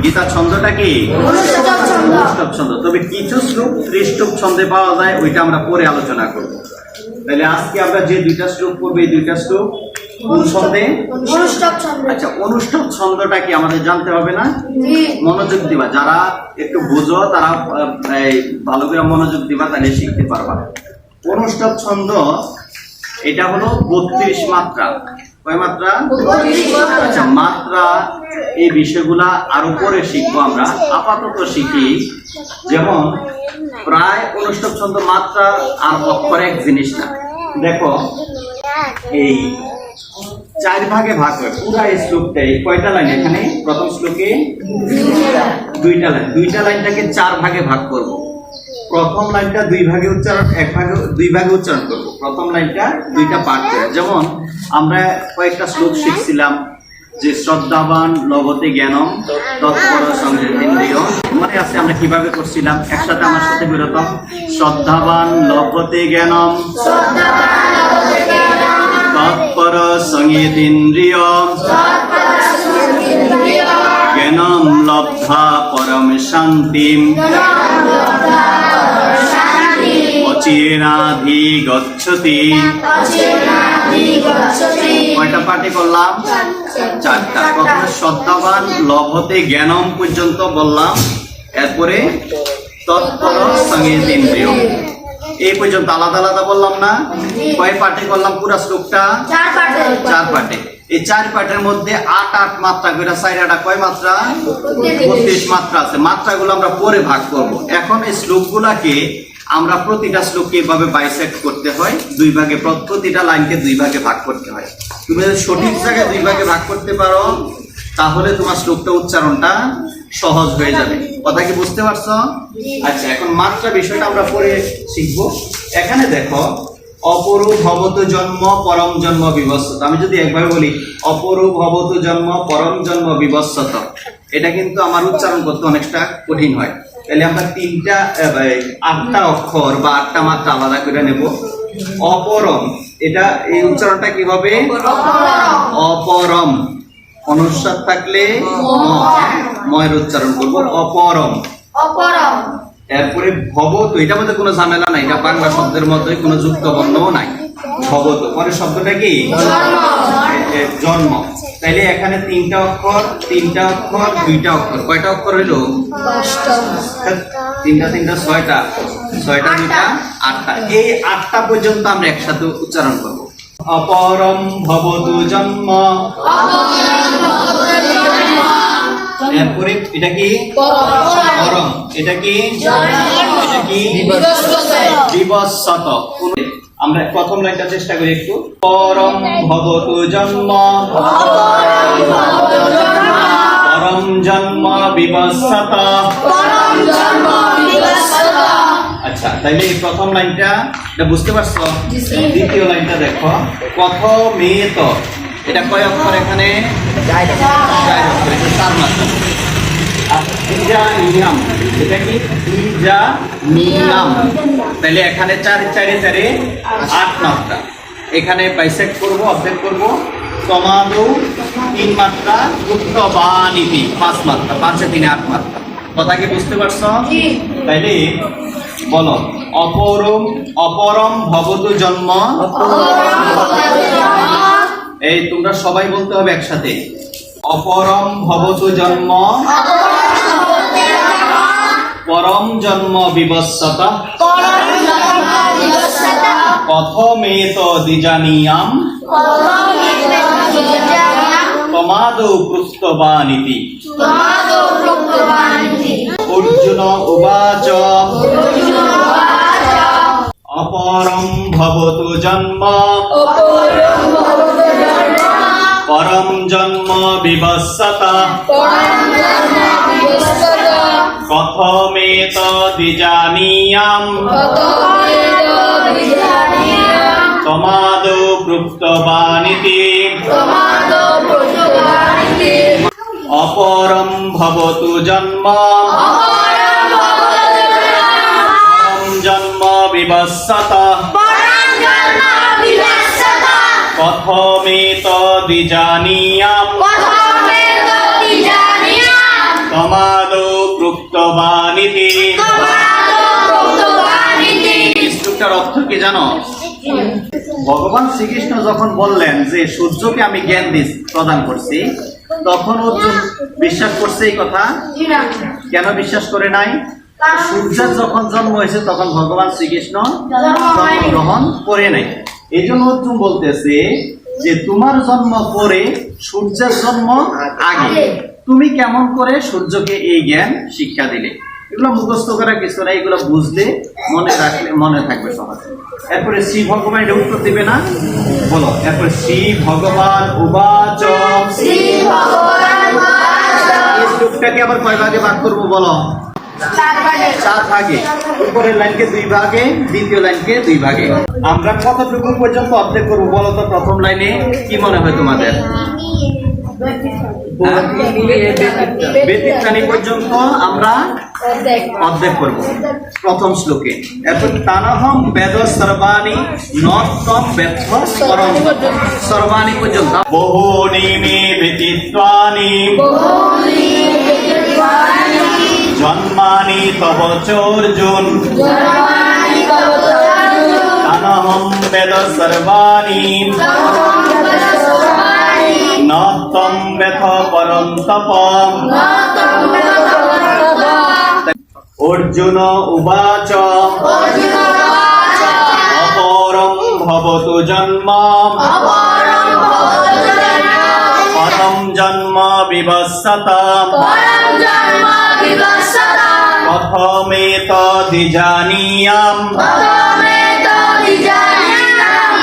গীতা ছন্দটা কি অনুষ্টপ ছন্দ। তবে কিছু শ্লোক ত্রিষ্টক ছন্দে পাওয়া যায়, ওইটা আমরা পরে আলোচনা করব। তাহলে আজকে আমরা যে দুইটা শ্লোক পড়বো, এই দুইটা শ্লোক কোন ছন্দে? আচ্ছা, অনুষ্টপ ছন্দটা কি আমাদের জানতে হবে না? মনোযোগ দিবা, যারা একটু বুঝো তারা ভালো করে মনোযোগ দিবা, তাহলে শিখতে পারবা। অনুষ্টপ ছন্দ এটা হলো 32 মাত্রা। কয় মাত্রা? আচ্ছা, মাত্রা এই বিষয়গুলা আরো পরে শিখবো আমরা, আপাতত শিখি। যেমন প্রায় অনুষ্টপ ছন্দ মাত্রা আর অক্ষর এক জিনিস না। দেখো এই 4 ভাগে ভাগ হয় পুরা এই শ্লোকটাই। কয়টা লাইন এখানে? প্রথম শ্লোকে 2টা লাইন। 2টা লাইনটাকে 4 ভাগে ভাগ করব। প্রথম লাইনটা 2 ভাগে উচ্চারণ, 2 ভাগে উচ্চারণ করব। প্রথম লাইনটা 2টা পার্ট করে। যেমন আমরা কয়েকটা শ্লোক শিখছিলাম যে শ্রদ্ধাবান লভতে জ্ঞানম তৎপর সংযতেন্দ্রিয়। মনে আছে আমরা কিভাবে করছিলাম? একসাথে আমার সাথে বেরোতাম। শ্রদ্ধাবান লভতে জ্ঞানম তৎপর সংযতেন্দ্রিয় জ্ঞানম লব্ধা পরম শান্তিম অচিরাধিগচ্ছতি। কয়টা পাঠে করলাম? 4টা। প্রথমে শ্রদ্ধাবান লভতে জ্ঞানম পর্যন্ত বললাম, এরপরে তৎপর সংযতেন্দ্রিয় এই পর্যন্ত আলাদা আলাদা বললাম না? কয় পাঠে করলাম পুরা শ্লোকটা? 4 পাঠে। এই 4 পাঠের মধ্যে 8 মাত্রা করে 4 কয় মাত্রা? 32 মাত্রা আছে। মাত্রাগুলো আমরা পরে ভাগ করব। এখন এই শ্লোকগুলাকে আমরা প্রতিটা শ্লোককে এভাবে বাইসেক্ট করতে হয়, 2 ভাগে, প্রতিটা লাইনকে 2 ভাগে ভাগ করতে হয়। তুমি যদি সঠিক জায়গায় 2 ভাগে ভাগ করতে পারো, তাহলে তোমার শ্লোকটা উচ্চারণটা সহজ হয়ে যাবে। কথা কি বুঝতে পারছো? আচ্ছা, এখন মাত্রা বিষয়টা আমরা পরে শিখবো। এখানে দেখো, অপরূপ ভবত জন্ম পরম জন্ম বিবস্বত। আমি যদি একবার বলি অপরূপ ভবত জন্ম পরম জন্ম বিবস্বত, এটা কিন্তু আমার উচ্চারণ করতে অনেকটা কঠিন হয়। তাহলে আমরা 8টা অক্ষর বা 8টা মাত্রা আলাদা করে নেব। অপরম, এটা এই উচ্চারণটা কি হবে? অপরম। অনুস্বার থাকলে ময়ের উচ্চারণ করব, অপরম। এরপরে ভবত, এটার মধ্যে কোনো ঝামেলা নাই, এটা বাংলা শব্দের মধ্যে কোনো যুক্ত বর্ণও নাই। ভবত পরের শব্দটা কি? জন্ম। তাইলে এখানে 3টা অক্ষর, 2টা অক্ষর। কয়টা অক্ষর হইলো? 3টা 6টা, 6টা 2টা 8টা। এই 8টা পর্যন্ত আমরা একসাথে উচ্চারণ করব। অপরম ভবতু জন্ম। এরপরে এটা কি? পরম। এটা কি? এটা কি? বিবস্বত। আমরা প্রথম লাইনটা চেষ্টা করি একটু। পরম ভবতু জন্ম পরম জন্ম বিবস্বত। আচ্ছা, তাইলে এই প্রথম লাইনটা বুঝতে পারছো? দ্বিতীয় লাইনটা দেখো, প্রথমেত। এটা কয় অক্ষর এখানে? 4 অক্ষর। এটা 4 মাত্রা। এটা কি? নিয়াম। তাহলে এখানে 4 8 মাত্রা। এখানে বাইসেক্ট করব, অর্ধেক করব। সমাদৌ 3 মাত্রা, যুক্ত বানিতি 5 মাত্রা, 5 3 8 মাত্রা। কথা কি বুঝতে পারছো? তাইলে বলো, অপরম ভবতু জন্ম। এই তোমরা সবাই বলতে হবে একসাথে, অপরম ভবতু জন্ম পরম জন্ম বিবস্বত। প্রথমেত দ্বিজানীয়াম তমাদৌ পৃষ্ঠবানিতি। অর্জুন উবাচ অপরম ভবতু জন্ম পরম জন্ম বিবস্বত। প্রথমেত দ্বিজানীয়াম তমাদৌ পৃষ্ঠবানিতি। অপরম ভবতু জন্ম পরম জন্ম বিবস্বত। প্রথমেত দ্বিজানীয়াম তমাদো প্রুক্তবানিতি। এই শ্লোকটার অর্থ কি জানো? ভগবান শ্রীকৃষ্ণ যখন বললেন যে সূর্যকে আমি জ্ঞান প্রদান করছি, তখন অর্জুন বিশ্বাস করছে এই কথা? কেন বিশ্বাস করে নাই? সূর্যের যখন জন্ম হয়েছে তখন ভগবান শ্রীকৃষ্ণ জন্মগ্রহণ করে নাই। এই জন্য অর্জুন বলতেছে যে তোমার জন্ম পরে, সূর্যের জন্ম আগে, তুমি কেমন করে সূর্যকে এই জ্ঞান শিক্ষা দিলে? এগুলো মুখস্থ করা কিছু না, এগুলো বুঝলে মনে রাখলে মনে থাকবে সহজে। এরপরে শ্রী ভগবান এটা উত্তর দিবে না, বলো। এরপরে শ্রী ভগবান উবাচ। এই শ্লোকটাকে আবার কয় ভাগে ভাগ করবো বলো? 4 ভাগে। উপরের লাইনকে 2 ভাগে, দ্বিতীয় লাইনকে 2 ভাগে। আমরা কতটুকু পর্যন্ত অর্ধেক করবো বলো তো? প্রথম লাইনে কি মনে হয় তোমাদের? ব্যতিক্রানি পর্যন্ত আমরা অর্ধেক করব প্রথম শ্লোকে। এরপর তানহম বেদ সর্বাণি নতম বেদ পরম সর্বাণি পর্যন্ত। বহুনি মে ব্যতিত্বানি জন্মানি তব চোর্জুন তানহম বেদ সর্বাণি নতম বেদ পরম তপম। অর্জুন উবাচ। অপরম ভবতু জন্ম পরম জন্ম বিবস্বতম প্রথমেতদ্বিজানীয়াম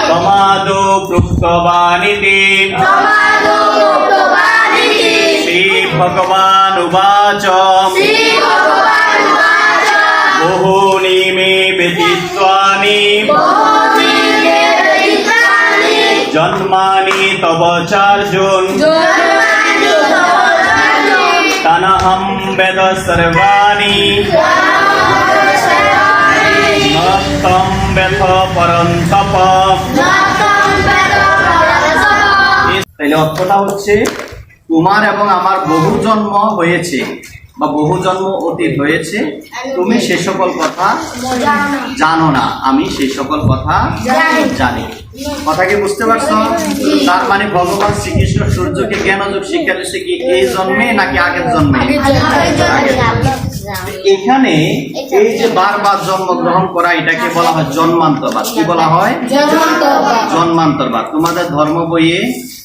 তমাদো প্রুক্তবানিতি। শ্রী ভগবান উবাচ। বহুনি মে ব্যতিত্বানি জন্মানি তব চার্জুন তানহম বেদ সর্বাণি নতম বেদ পরম তপম। তাহলে অর্থটা হচ্ছে তোমার এবং আমার বহু জন্ম হয়েছে বা বহু জন্ম অতীত হয়েছে, তুমি সে সকল কথা জানো না, আমি সেই সকল কথা জানি। কথা কি বুঝতে পারছো? তার মানে ভগবান শ্রীকৃষ্ণ সূর্যকে জ্ঞানযোগ শিক্ষা দিচ্ছে কি এই জন্মে নাকি আগের জন্মে? এখানে এই যে বারবার জন্মগ্রহণ করা, এটাকে বলা হয় জন্মান্তরবাদ। কি বলা হয়? জন্মান্তরবাদ। তোমাদের ধর্ম বইয়ে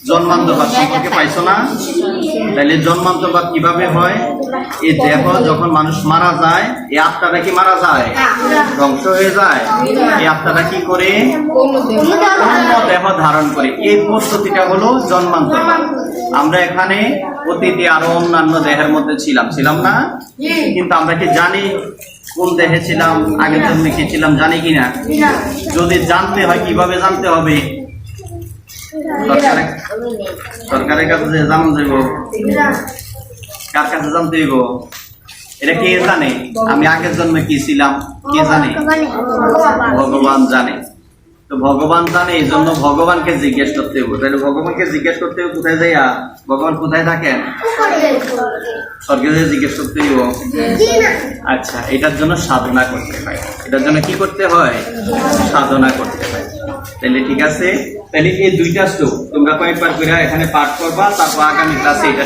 জন্মান্তরবাদ সম্পর্কে পাইছো না? তাহলে জন্মান্তরবাদ কিভাবে হয়? এই দেহ যখন মানুষ মারা যায়, এই আত্মাটা কি মারা যায়? ধ্বংস হয়ে যায়। এই আত্মাটা কি করে? অন্য দেহ ধারণ করে। এই পদ্ধতিটা হলো জন্মান্তরবাদ। আমরা এখানে অতীতে আরো অন্যান্য দেহের মধ্যে ছিলাম না? কিন্তু আমরা কি জানি কোন দেহে ছিলাম, আগের জন্মে কি ছিলাম, জানি কিনা? যদি জানতে হয় কিভাবে জানতে হবে? সরকারের কাছে জানানো যাইব? কার কাছে জানতে হইব? এটা কে জানে আমি আগের জন্মে কি ছিলাম? কে জানে? ভগবান জানে। তো ভগবান জানে, এই জন্য ভগবানকে জিজ্ঞেস করতে হবে। তাহলে ভগবানকে জিজ্ঞেস করতে হবে কোথায় যাইয়া? ভগবান কোথায় থাকেন? স্বর্গে যাই জিজ্ঞেস করতে হইব। আচ্ছা, এটার জন্য সাধনা করতে হয়। এটার জন্য কি করতে হয়? সাধনা করতে হয়। তাহলে ঠিক আছে। তাহলে এই 2টা শ্লোক তোমরা কয়েকবার করে এখানে পাঠ করবা, তারপর আগামী ক্লাসে এটা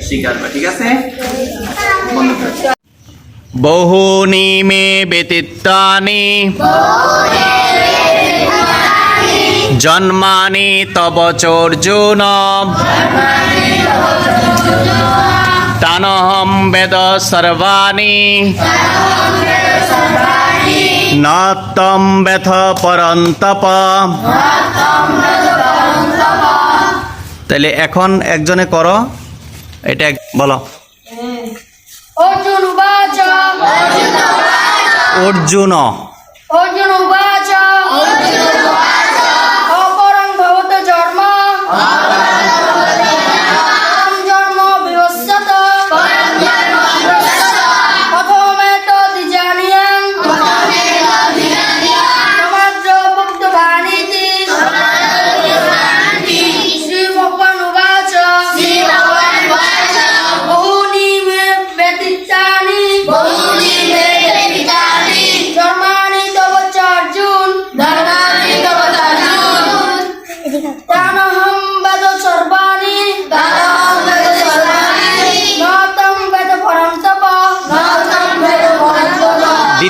শিখাবা। ঠিক আছে? বহুনি মে ব্যতিত্বানি জন্মানি তব চোর্জুন তানহম বেদ সর্বাণি নতম বেদ পরম তপম। তাহলে এখন একজনে করো, এটা বলো। অর্জুন উবাচ। অর্জুন উবাচ। অপরং ভবত জন্ম জন্ম বিবস্বত প্রথমেতদ্বিজানীয়াম তমাদ্য প্রুক্তবানিতি। শ্রী ভগবান উবাচ। বহুনি মে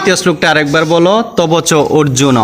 দ্বিতীয় শ্লোকটা আরেকবার বলো। তবচ অর্জুন।